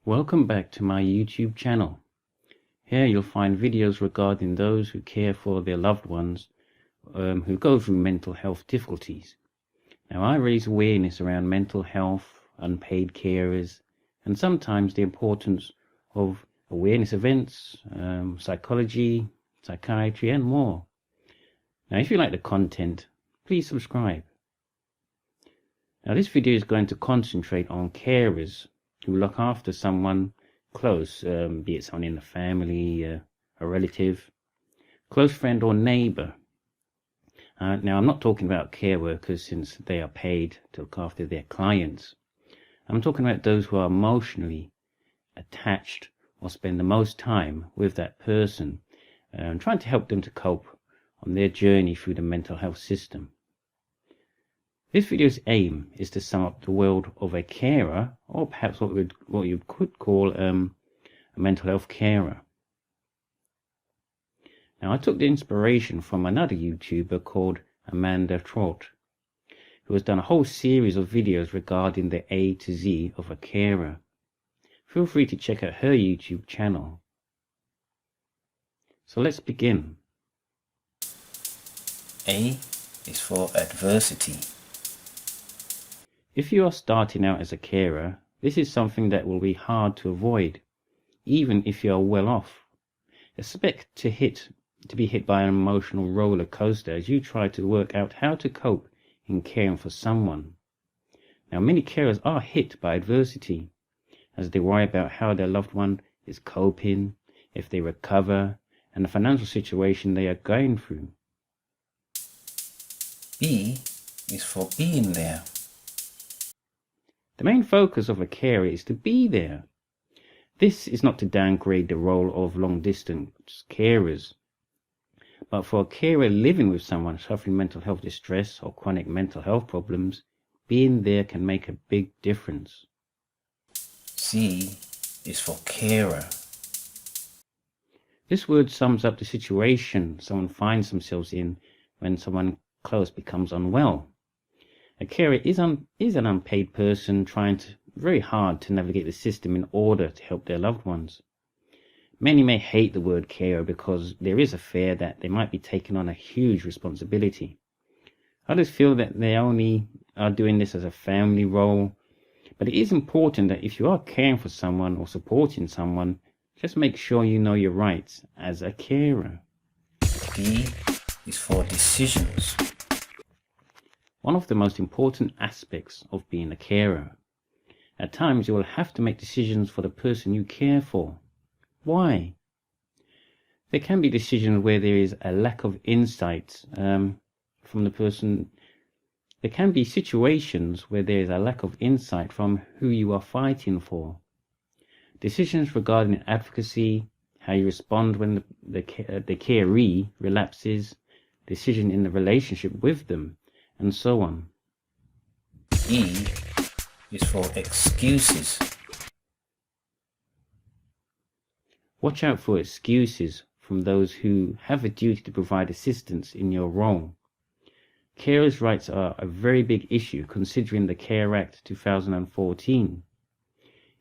Welcome back to my YouTube channel. Here you'll find videos regarding those who care for their loved ones who go through mental health difficulties. Now, I raise awareness around mental health, unpaid carers, and sometimes the importance of awareness events, psychology, psychiatry, and more. Now, if you like the content, please subscribe. Now, this video is going to concentrate on carers who look after someone close, be it someone in the family, a relative, close friend or neighbour. Now, I'm not talking about care workers, since they are paid to look after their clients. I'm talking about those who are emotionally attached or spend the most time with that person, trying to help them to cope on their journey through the mental health system. This video's aim is to sum up the world of a carer, or perhaps what you could call a mental health carer. Now, I took the inspiration from another YouTuber called Amanda Trott, who has done a whole series of videos regarding the A to Z of a carer. Feel free to check out her YouTube channel. So let's begin. A is for adversity. If you are starting out as a carer, this is something that will be hard to avoid, even if you are well off. Expect to be hit by an emotional roller coaster as you try to work out how to cope in caring for someone. Now, many carers are hit by adversity as they worry about how their loved one is coping, if they recover, and the financial situation they are going through. B is for being there. The main focus of a carer is to be there. This is not to downgrade the role of long-distance carers, but for a carer living with someone suffering mental health distress or chronic mental health problems, being there can make a big difference. C is for carer. This word sums up the situation someone finds themselves in when someone close becomes unwell. A carer is an unpaid person trying very hard to navigate the system in order to help their loved ones. Many may hate the word carer because there is a fear that they might be taking on a huge responsibility. Others feel that they only are doing this as a family role, but it is important that if you are caring for someone or supporting someone, just make sure you know your rights as a carer. D is for decisions. One of the most important aspects of being a carer. At times you will have to make decisions for the person you care for. Why? There can be decisions where there is a lack of insight from the person. There can be situations where there is a lack of insight from who you are fighting for. Decisions regarding advocacy, how you respond when the caree relapses, decision in the relationship with them, and so on. E is for excuses. Watch out for excuses from those who have a duty to provide assistance in your role. Carers' rights are a very big issue considering the Care Act 2014.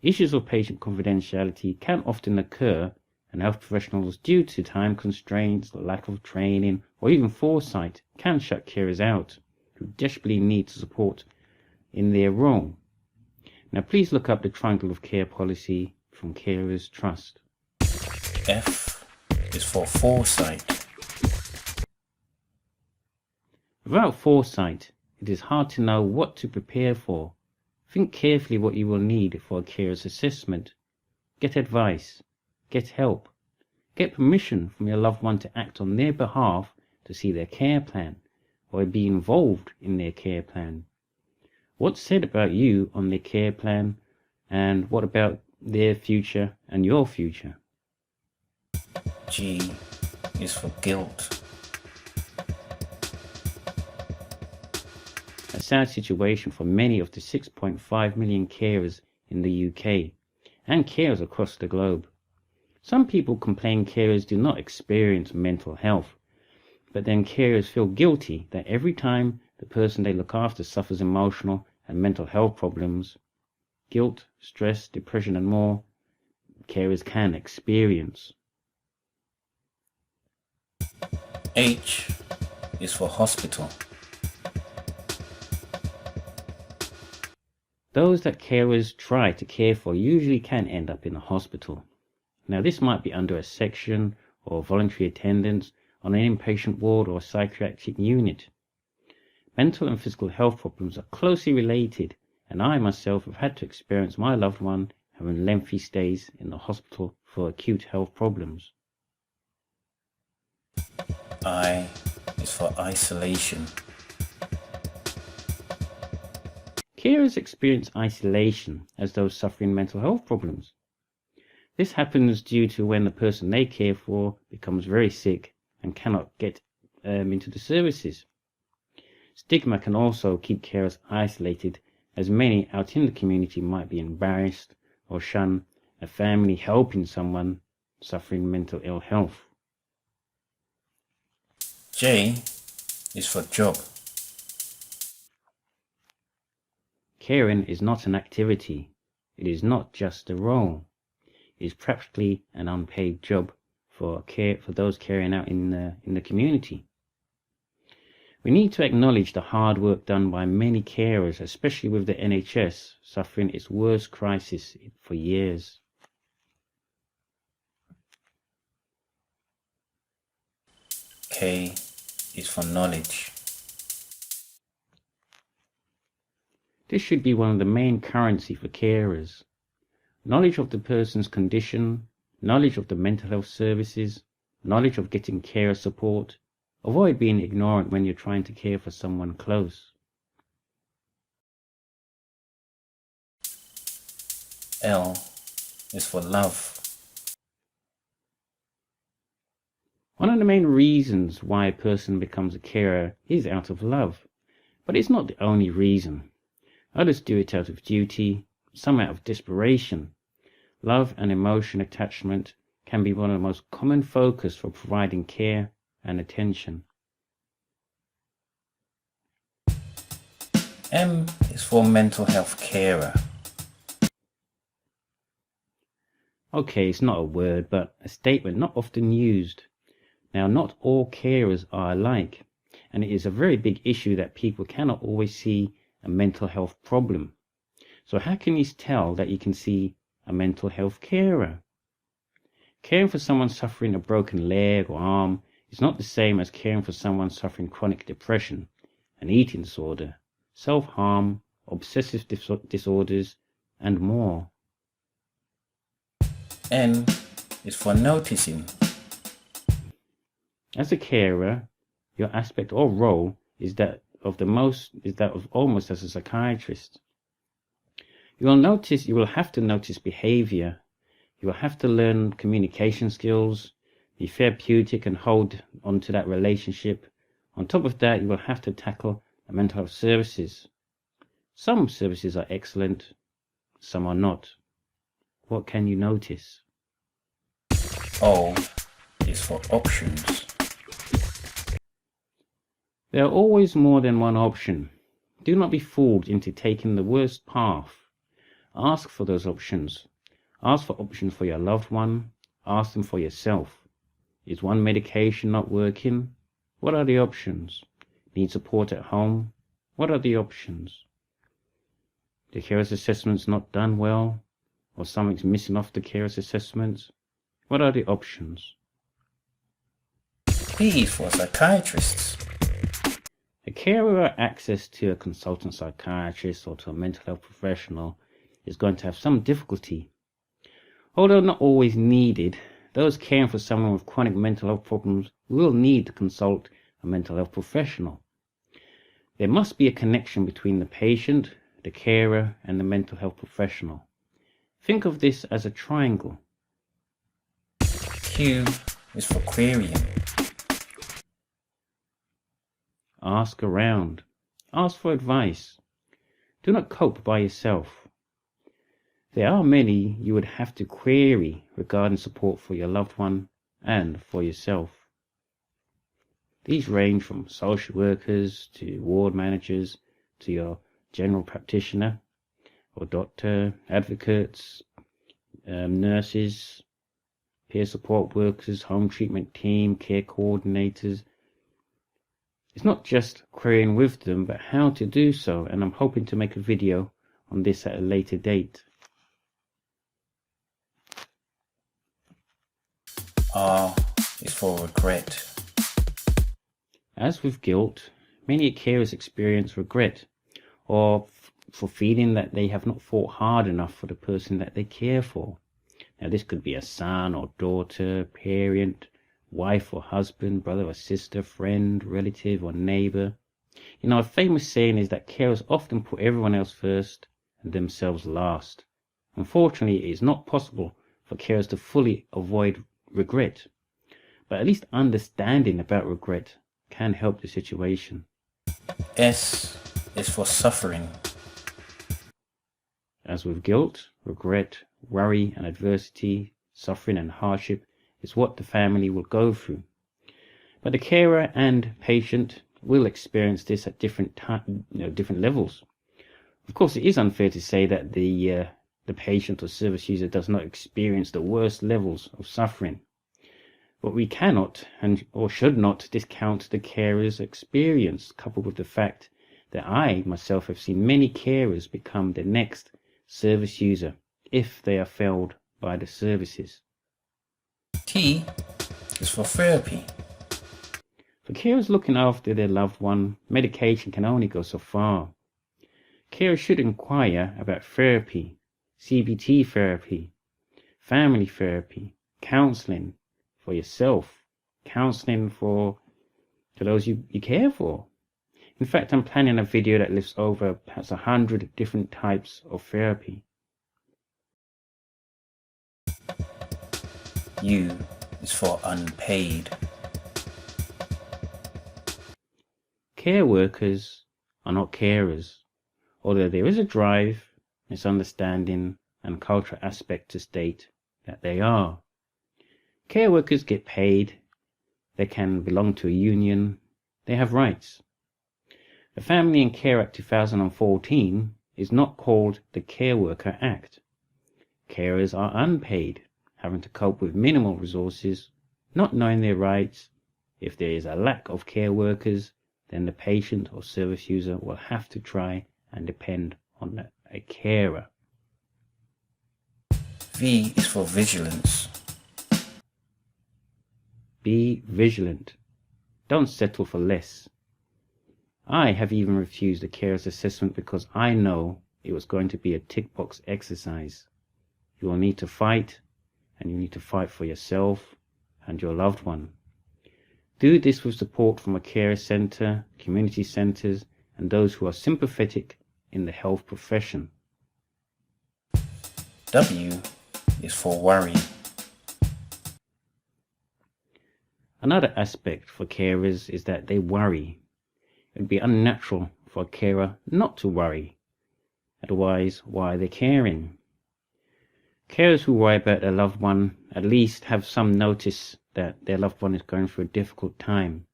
Issues of patient confidentiality can often occur, and health professionals, due to time constraints, lack of training, or even foresight, can shut carers out who desperately need support in their role. Now, please look up the Triangle of Care policy from Carers Trust. F is for foresight. Without foresight, it is hard to know what to prepare for. Think carefully what you will need for a carer's assessment. Get advice. Get help. Get permission from your loved one to act on their behalf to see their care plan or be involved in their care plan. What's said about you on their care plan, and what about their future and your future? G is for guilt. A sad situation for many of the 6.5 million carers in the UK and carers across the globe. Some people complain carers do not experience mental health, but then carers feel guilty that every time the person they look after suffers emotional and mental health problems, guilt, stress, depression and more, carers can experience. H is for hospital. Those that carers try to care for usually can end up in a hospital. Now, this might be under a section or voluntary attendance on an inpatient ward or psychiatric unit. Mental and physical health problems are closely related, and I myself have had to experience my loved one having lengthy stays in the hospital for acute health problems. I is for isolation. Carers experience isolation as those suffering mental health problems. This happens due to when the person they care for becomes very sick and cannot get into the services. Stigma can also keep carers isolated, as many out in the community might be embarrassed or shun a family helping someone suffering mental ill health. J is for job. Caring is not an activity. It is not just a role. It is practically an unpaid job for those carrying out in the community. We need to acknowledge the hard work done by many carers, especially with the NHS suffering its worst crisis for years. K is for knowledge. This should be one of the main currency for carers. Knowledge of the person's condition, knowledge of the mental health services, knowledge of getting carer support. Avoid being ignorant when you're trying to care for someone close. L is for love. One of the main reasons why a person becomes a carer is out of love, but it's not the only reason. Others do it out of duty, some out of desperation. Love and emotion attachment can be one of the most common focus for providing care and attention. M is for mental health carer. Okay, it's not a word, but a statement not often used. Now, not all carers are alike, and it is a very big issue that people cannot always see a mental health problem. So how can you tell that you can see a mental health carer? Caring for someone suffering a broken leg or arm is not the same as caring for someone suffering chronic depression, an eating disorder, self-harm, obsessive disorders, and more. N is for noticing. As a carer, your aspect or role is that of almost as a psychiatrist. You will have to notice behaviour. You will have to learn communication skills, be therapeutic and hold on to that relationship. On top of that, you will have to tackle the mental health services. Some services are excellent, some are not. What can you notice? O is for options. There are always more than one option. Do not be fooled into taking the worst path. Ask for those options. Ask for options for your loved one. Ask them for yourself. Is one medication not working? What are the options? Need support at home? What are the options? The carer's assessment's not done well, or something's missing off the carer's assessments? What are the options? P is for psychiatrists. A carer access to a consultant psychiatrist or to a mental health professional is going to have some difficulty. Although not always needed, those caring for someone with chronic mental health problems will need to consult a mental health professional. There must be a connection between the patient, the carer, and the mental health professional. Think of this as a triangle. Q is for querying. Ask around. Ask for advice. Do not cope by yourself. There are many you would have to query regarding support for your loved one and for yourself. These range from social workers to ward managers to your general practitioner or doctor, advocates, nurses, peer support workers, home treatment team, care coordinators. It's not just querying with them, but how to do so, and I'm hoping to make a video on this at a later date. R is for regret. As with guilt, many carers experience regret, or for feeling that they have not fought hard enough for the person that they care for. Now this could be a son or daughter, parent, wife or husband, brother or sister, friend, relative or neighbour. You know, a famous saying is that carers often put everyone else first and themselves last. Unfortunately, it is not possible for carers to fully avoid regret, but at least understanding about regret can help the situation. S is for suffering. As with guilt, regret, worry and adversity, suffering and hardship is what the family will go through. But the carer and patient will experience this at different levels. Of course, it is unfair to say that the patient or service user does not experience the worst levels of suffering. But we cannot or should not discount the carer's experience, coupled with the fact that I myself have seen many carers become the next service user if they are failed by the services. T is for therapy. For carers looking after their loved one, medication can only go so far. Carers should inquire about therapy, CBT therapy, family therapy, counselling for yourself, counselling to those you care for. In fact, I'm planning a video that lists over perhaps 100 different types of therapy. U is for unpaid. Care workers are not carers, although there is a drive, misunderstanding and cultural aspect to state that they are. Care workers get paid, they can belong to a union, they have rights. The Family and Care Act 2014 is not called the Careworker Act. Carers are unpaid, having to cope with minimal resources, not knowing their rights. If there is a lack of care workers, then the patient or service user will have to try and depend on a carer. V is for vigilance. Be vigilant. Don't settle for less. I have even refused a carer's assessment because I know it was going to be a tick box exercise. You will need to fight, and you need to fight for yourself and your loved one. Do this with support from a care centre, community centres, and those who are sympathetic in the health profession. W is for worry. Another aspect for carers is that they worry. It would be unnatural for a carer not to worry. Otherwise, why are they caring? Carers who worry about their loved one at least have some notice that their loved one is going through a difficult time.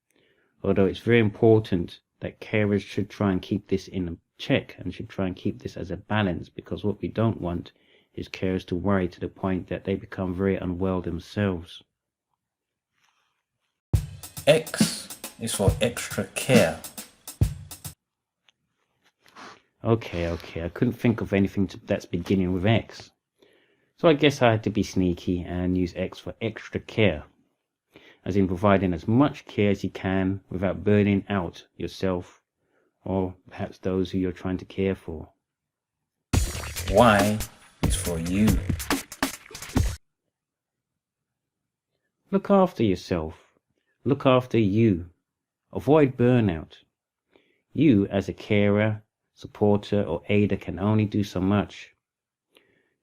Although it's very important that carers should try and keep this in check and should try and keep this as a balance, because what we don't want is carers to worry to the point that they become very unwell themselves. X is for extra care. Okay, I couldn't think of anything that's beginning with X. So I guess I had to be sneaky and use X for extra care, as in providing as much care as you can without burning out yourself or perhaps those who you're trying to care for. Y is for you. Look after yourself. Look after you. Avoid burnout. You, as a carer, supporter or aider, can only do so much.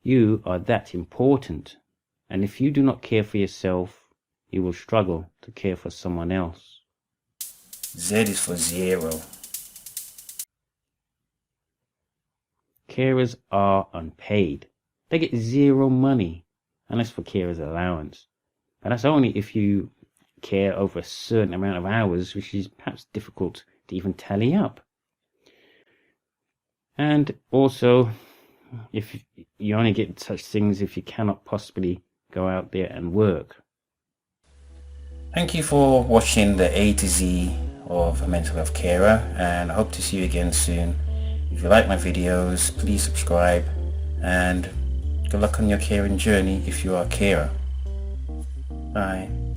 You are that important, and if you do not care for yourself, you will struggle to care for someone else. Z is for zero. Carers are unpaid. They get zero money, unless for carers allowance. But that's only if you care over a certain amount of hours, which is perhaps difficult to even tally up. And also, if you only get such things if you cannot possibly go out there and work. Thank you for watching the A to Z of a mental health carer, and I hope to see you again soon. If you like my videos, please subscribe, and good luck on your caring journey if you are a carer. Bye.